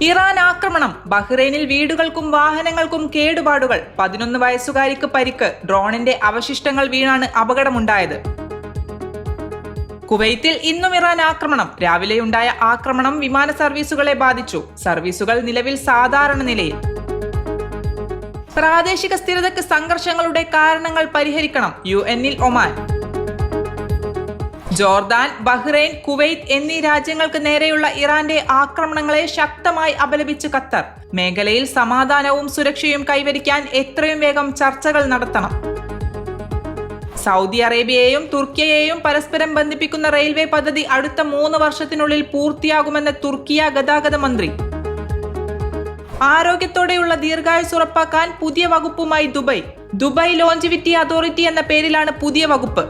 Iran ആക്രമണം, ബഹ്റൈനിൽ വീടുകൾക്കും വാഹനങ്ങൾക്കും കേടുപാടുകൾ, 11 വയസ്സുകാരിക്ക് പരിക്ക്, ഡ്രോണിന്റെ അവശിഷ്ടങ്ങൾ വീണാണ് അപകടമുണ്ടായത്. കുവൈത്തിൽ ഇന്നും ഇറാൻ ആക്രമണം. രാവിലെയുണ്ടായ ആക്രമണം വിമാന സർവീസുകളെ ബാധിച്ചു. സർവീസുകൾ നിലവിൽ സാധാരണ നിലയിൽ. പ്രാദേശിക സ്ഥിരതയ്ക്ക് സംഘർഷങ്ങളുടെ കാരണങ്ങൾ പരിഹരിക്കണം, UN-ൽ ഒമാൻ. ജോർദാൻ, ബഹ്റൈൻ, കുവൈത്ത് എന്നീ രാജ്യങ്ങൾക്ക് നേരെയുള്ള ഇറാന്റെ ആക്രമണങ്ങളെ ശക്തമായി അപലപിച്ച് ഖത്തർ. മേഖലയിൽ സമാധാനവും സുരക്ഷയും കൈവരിക്കാൻ എത്രയും വേഗം ചർച്ചകൾ നടത്തണം. സൗദി അറേബ്യയെയും തുർക്കിയെയും പരസ്പരം ബന്ധിപ്പിക്കുന്ന റെയിൽവേ പദ്ധതി അടുത്ത 3 വർഷത്തിനുള്ളിൽ പൂർത്തിയാകുമെന്ന് തുർക്കിയ ഗതാഗത മന്ത്രി. ആരോഗ്യത്തോടെയുള്ള ദീർഘായുസ് ഉറപ്പാക്കാൻ പുതിയ വകുപ്പുമായി ദുബായ് ലോഞ്ചിവിറ്റി അതോറിറ്റി എന്ന പേരിലാണ് പുതിയ വകുപ്പ്.